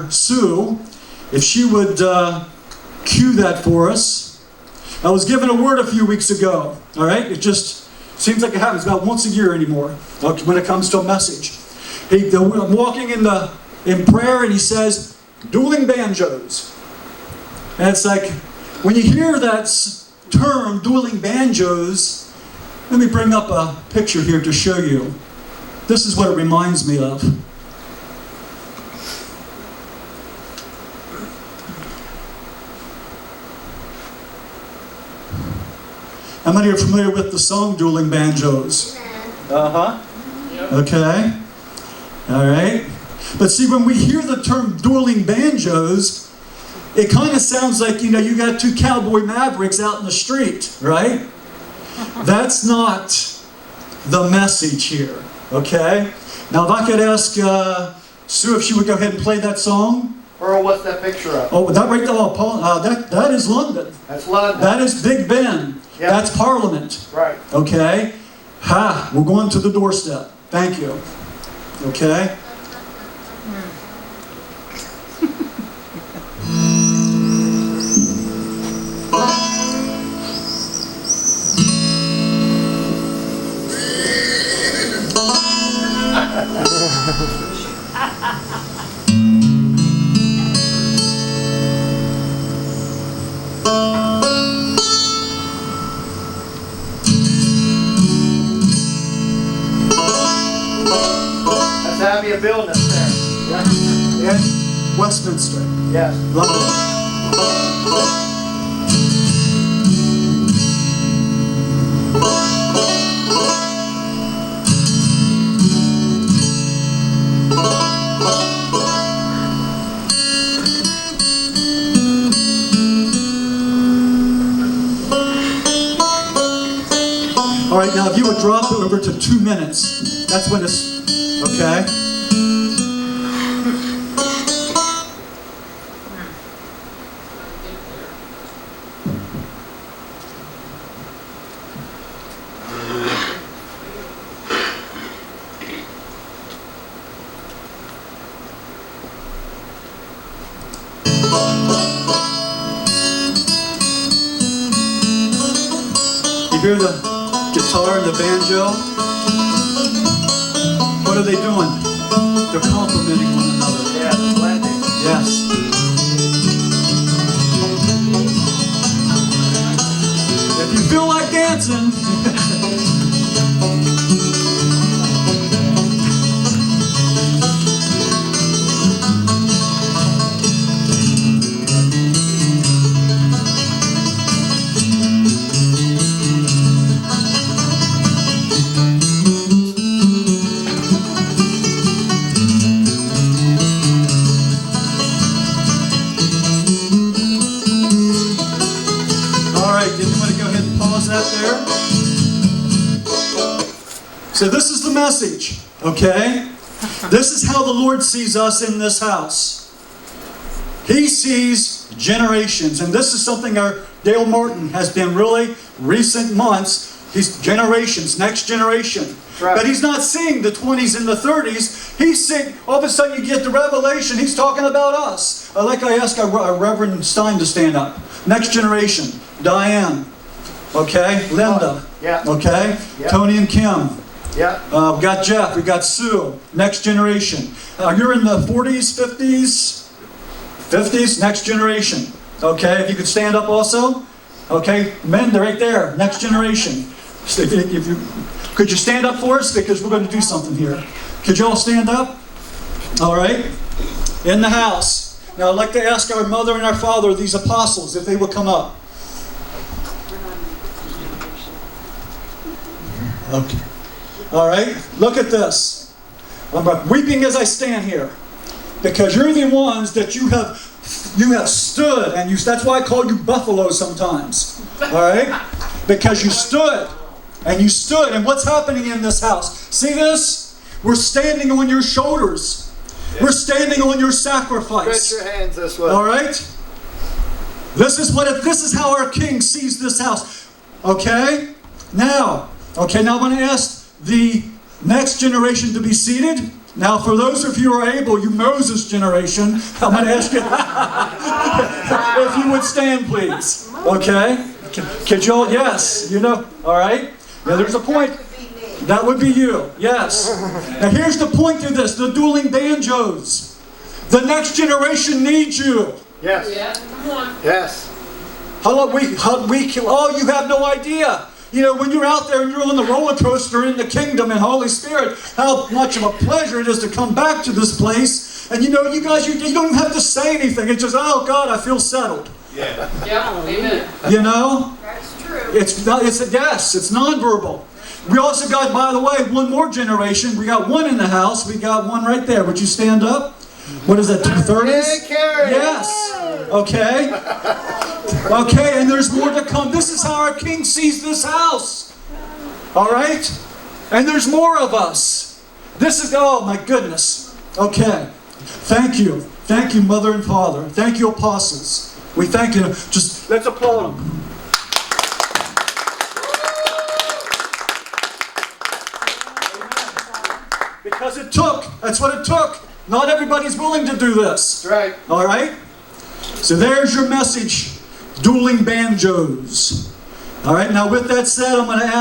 Sue, if she would cue that for us. I was given a word a few weeks ago, all right? It just seems like it happens about once a year anymore when it comes to a message. I'm walking in prayer and he says, dueling banjos. And it's like, when you hear that term, dueling banjos, let me bring up a picture here to show you. This is what it reminds me of. How many are familiar with the song Dueling Banjos? Uh-huh. Okay. All right. But see, when we hear the term dueling banjos, it kind of sounds like, you got two cowboy mavericks out in the street, right? That's not the message here, okay? Now, if I could ask Sue if she would go ahead and play that song. Earl, what's that picture of? Oh, that right there, Paul, that is London. That's London. That is Big Ben. Yep. That's Parliament. Right. Okay? We're going to the doorstep. Thank you. Okay? Abbey of building there. Yeah. In Westminster. Yes. London. All right, now if you would drop it over to 2 minutes, that's when it's, okay? You hear the guitar and the banjo? What are they doing? They're complimenting one another. Yeah, the blending. Yes. If you feel like dancing. There. So this is the message, okay? This is how the Lord sees us in this house. He sees generations, and this is something our Dale Martin has been really recent months. He's generations, next generation. Right. But he's not seeing the 20s and the 30s. He's seeing, all of a sudden you get the revelation, he's talking about us. I asked our Reverend Stein to stand up. Next generation, Diane. Okay, Linda. Yeah. Okay, yeah. Tony and Kim. Yeah. We got Jeff. We got Sue. Next generation. You're in the 40s, 50s, 50s. Next generation. Okay, if you could stand up also. Okay, men, they're right there. Next generation. Could you stand up for us, because we're going to do something here. Could you all stand up? All right. In the house. Now, I'd like to ask our mother and our father, these apostles, if they would come up. Okay. All right. Look at this. I'm weeping as I stand here, because you're the ones that you have stood, and that's why I call you buffaloes sometimes. All right? Because you stood, and what's happening in this house? See this? We're standing on your shoulders. Yeah. We're standing on your sacrifice. Stretch your hands this way. All right? This is how our King sees this house. Okay? Now I'm going to ask the next generation to be seated. Now, for those of you who are able, you Moses generation, I'm going to ask you if you would stand, please. Okay? Could you all, yes, you know, all right? Now, there's a point. That would be you, yes. Now, here's the point to this, the dueling banjos. The next generation needs you. Yes. Yeah, come on. Yes. Oh, you have no idea. You know, when you're out there and you're on the roller coaster in the kingdom and Holy Spirit, how much of a pleasure it is to come back to this place. And you know, you guys, you don't even have to say anything. It's just, oh God, I feel settled. Yeah. Yeah, amen. You know? That's true. It's nonverbal. We also got, by the way, one more generation. We got one in the house. We got one right there. Would you stand up? What is that, 2/3? Yeah, Carrie. Yes. Okay. Okay, and there's more to come. This is how our King sees this house. All right? And there's more of us. This is, oh my goodness. Okay. Thank you. Thank you, Mother and Father. Thank you, apostles. We thank you. Just, let's applaud them. Because it took. That's what it took. Not everybody's willing to do this. That's right. All right? So there's your message, dueling banjos. All right, now with that said, I'm going to ask